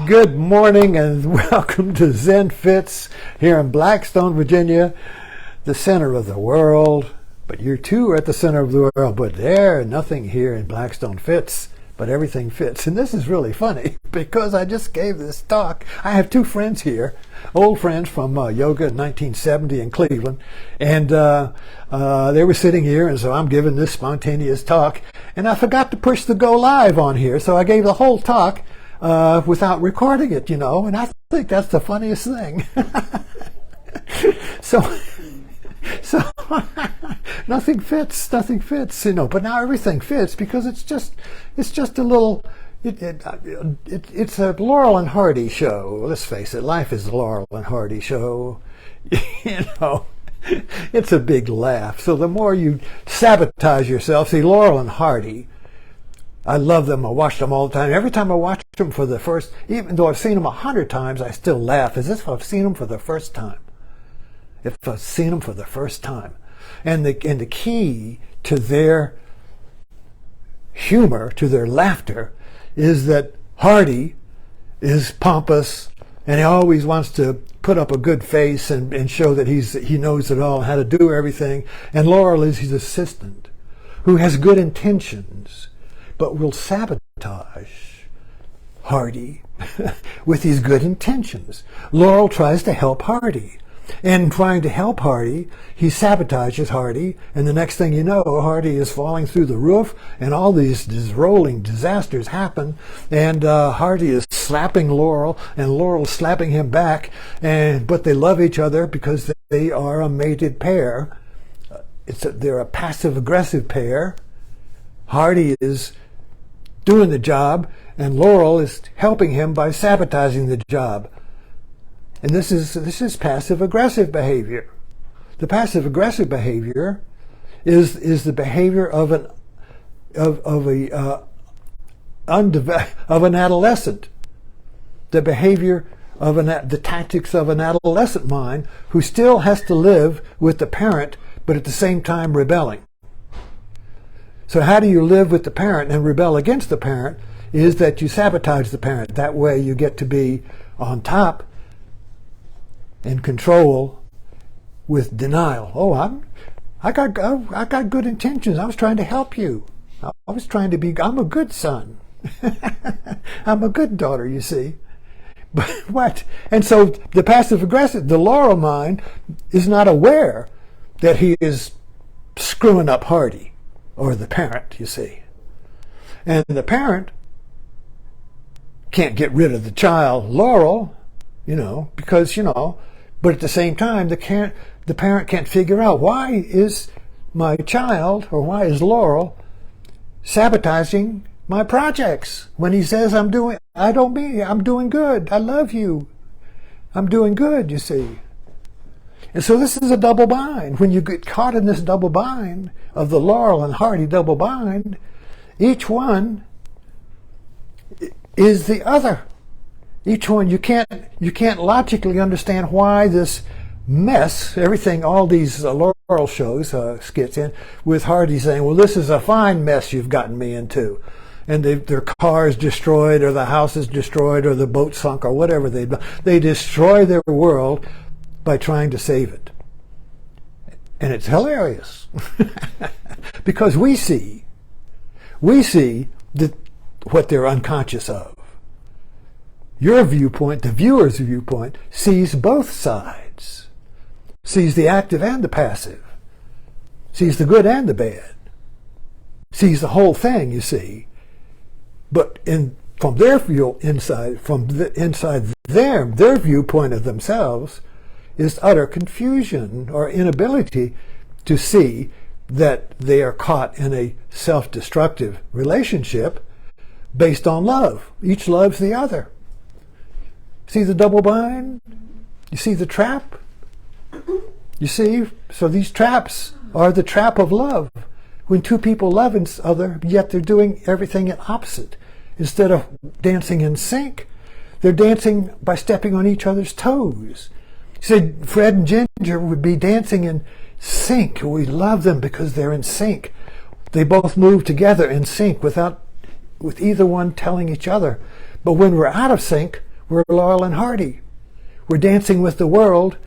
Good morning and welcome to Zen Fits here in Blackstone, Virginia, the center of the world. But you too are at the center of the world, but nothing here in Blackstone fits, but everything fits. And this is really funny because I just gave this talk. I have two friends here, old friends from yoga in 1970 in Cleveland, and they were sitting here, and so I'm giving this spontaneous talk, and I forgot to push the go live on here, so I gave the whole talk without recording it, and I think that's the funniest thing. So nothing fits, but now everything fits because it's just a little, it's a Laurel and Hardy show. Let's face it, life is a Laurel and Hardy show. It's a big laugh. So the more you sabotage yourself, see, Laurel and Hardy, I love them. I watch them all the time. Every time I watch them for the first, even though I've seen them 100 times, I still laugh as if I've seen them for the first time. If I've seen them for the first time. And the key to their humor, to their laughter, is that Hardy is pompous and he always wants to put up a good face and show that he knows it all, how to do everything. And Laurel is his assistant who has good intentions, but will sabotage Hardy with his good intentions. Laurel tries to help Hardy. And trying to help Hardy, he sabotages Hardy, and the next thing you know, Hardy is falling through the roof, and all these rolling disasters happen, and Hardy is slapping Laurel, and Laurel slapping him back, but they love each other because they are a mated pair. They're a passive-aggressive pair. Hardy is doing the job, and Laurel is helping him by sabotaging the job. And this is passive-aggressive behavior. The passive-aggressive behavior is the behavior of an adolescent. The behavior of the tactics of an adolescent mind who still has to live with the parent, but at the same time rebelling. So how do you live with the parent and rebel against the parent? Is that you sabotage the parent. That way you get to be on top and control with denial. Oh, I got good intentions. I was trying to help you. I'm a good son. I'm a good daughter, you see. But what? And so the passive-aggressive, the Laurel mind, is not aware that he is screwing up Hardy, or the parent, you see. And the parent can't get rid of the child, Laurel, because, but at the same time, the parent can't figure out, why is my child, or why is Laurel sabotaging my projects when he says I'm doing good. I love you. I'm doing good, you see. And so this is a double bind. When you get caught in this double bind of the Laurel and Hardy double bind, each one is the other. Each one, you can't logically understand why this mess, everything, all these Laurel shows, skits in, with Hardy saying, well, this is a fine mess you've gotten me into. And their car is destroyed, or the house is destroyed, or the boat sunk, or whatever they've done. They destroy their world by trying to save it. And it's hilarious. Because we see what they're unconscious of. Your viewpoint, the viewer's viewpoint, sees both sides. Sees the active and the passive. Sees the good and the bad. Sees the whole thing, you see. But from their view inside their viewpoint of themselves is utter confusion or inability to see that they are caught in a self-destructive relationship based on love. Each loves the other. See the double bind? You see the trap? You see? So these traps are the trap of love. When two people love each other, yet they're doing everything in opposite. Instead of dancing in sync, they're dancing by stepping on each other's toes. You said Fred and Ginger would be dancing in sync. We love them because they're in sync. They both move together in sync with either one telling each other But when we're out of sync, we're Laurel and Hardy. We're dancing with the world,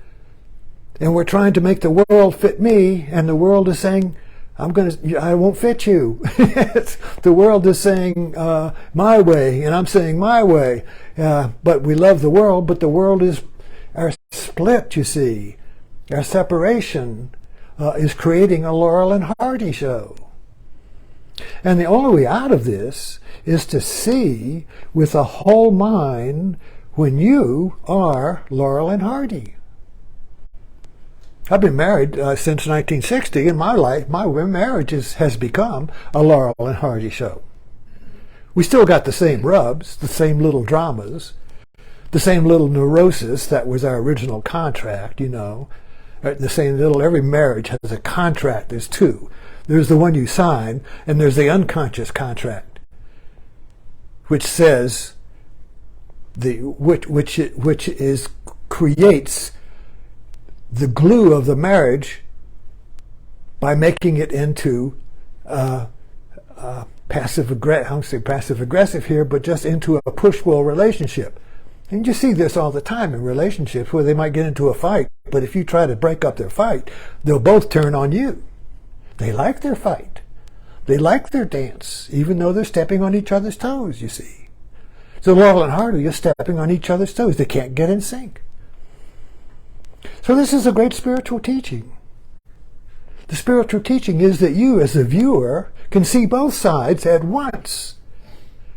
and we're trying to make the world fit me, and the world is saying, I won't fit you. The world is saying my way, and I'm saying my way. But we love the world, but the world is our split, you see. Our separation is creating a Laurel and Hardy show. And the only way out of this is to see with a whole mind when you are Laurel and Hardy. I've been married since 1960. In my life, my marriage has become a Laurel and Hardy show. We still got the same rubs, the same little dramas, the same little neurosis that was our original contract, you know. The same little, every marriage has a contract. There's two. There's the one you sign, and there's the unconscious contract, which says creates the glue of the marriage by making it into passive aggressive. I don't say passive aggressive here, but just into a push-pull relationship. And you see this all the time in relationships where they might get into a fight, but if you try to break up their fight, they'll both turn on you. They like their fight. They like their dance, even though they're stepping on each other's toes, you see. So Laurel and Hardy are stepping on each other's toes. They can't get in sync. So this is a great spiritual teaching. The spiritual teaching is that you, as a viewer, can see both sides at once.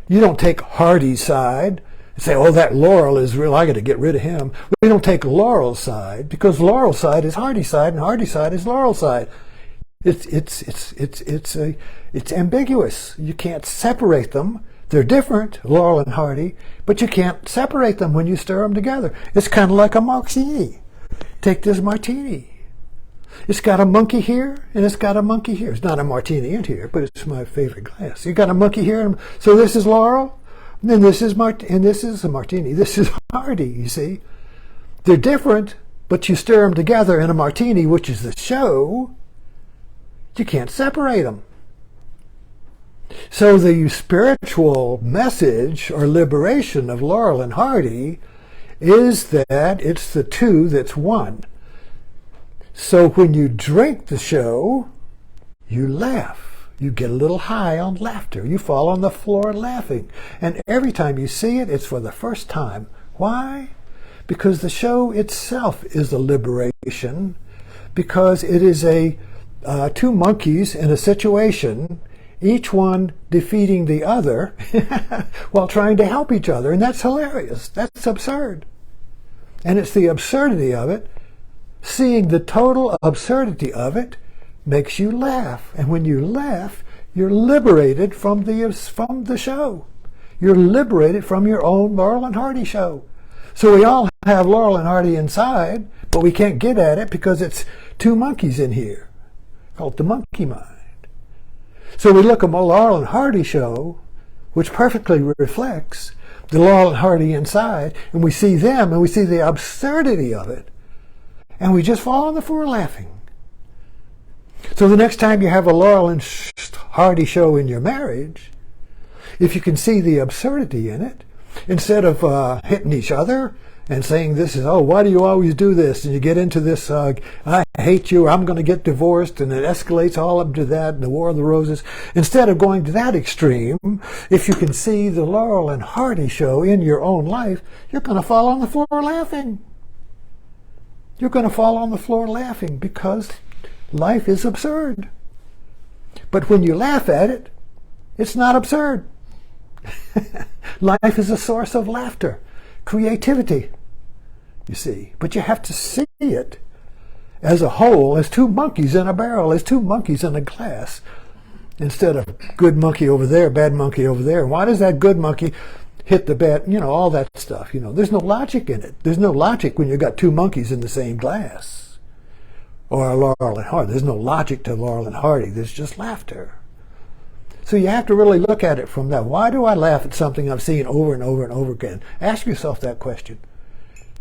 You don't take Hardy's side and say, oh, that Laurel is real, I got to get rid of him. We don't take Laurel's side, because Laurel's side is Hardy's side, and Hardy's side is Laurel's side. It's ambiguous. You can't separate them. They're different, Laurel and Hardy, but you can't separate them when you stir them together. It's kind of like a martini. Take this martini. It's got a monkey here, and it's got a monkey here. It's not a martini in here, but it's my favorite glass. You got a monkey here, and so this is Laurel, and then this is and this is a martini. This is Hardy, you see. They're different, but you stir them together in a martini, which is the show. You can't separate them. So the spiritual message or liberation of Laurel and Hardy is that it's the two that's one. So when you drink the show, you laugh. You get a little high on laughter. You fall on the floor laughing. And every time you see it, it's for the first time. Why? Because the show itself is a liberation, because it is two monkeys in a situation, each one defeating the other while trying to help each other. And that's hilarious. That's absurd. And it's the absurdity of it, seeing the total absurdity of it, makes you laugh. And when you laugh, you're liberated from the show. You're liberated from your own Laurel and Hardy show. So we all have Laurel and Hardy inside, but we can't get at it because it's two monkeys in here, called the monkey mind. So we look at a Laurel and Hardy show, which perfectly reflects the Laurel and Hardy inside, and we see them, and we see the absurdity of it, and we just fall on the floor laughing. So the next time you have a Laurel and Hardy show in your marriage, if you can see the absurdity in it, instead of hitting each other and saying this is, oh, why do you always do this? And you get into this, I hate you, or I'm going to get divorced, and it escalates all up to that, the War of the Roses. Instead of going to that extreme, if you can see the Laurel and Hardy show in your own life, you're going to fall on the floor laughing. You're going to fall on the floor laughing because life is absurd. But when you laugh at it, it's not absurd. Life is a source of laughter, creativity, you see. But you have to see it as a whole, as two monkeys in a barrel, as two monkeys in a glass, instead of good monkey over there, bad monkey over there. Why does that good monkey hit the bad, all that stuff? There's no logic in it. There's no logic when you've got two monkeys in the same glass. Or a Laurel and Hardy. There's no logic to Laurel and Hardy. There's just laughter. So you have to really look at it from that. Why do I laugh at something I've seen over and over and over again? Ask yourself that question.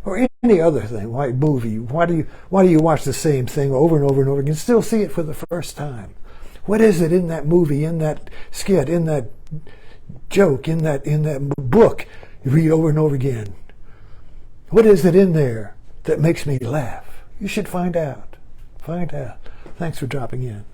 Or any other thing. Why movie? Why do you watch the same thing over and over and over again? Still see it for the first time. What is it in that movie, in that skit, in that joke, in that book? You read over and over again. What is it in there that makes me laugh? You should find out. Find out. Thanks for dropping in.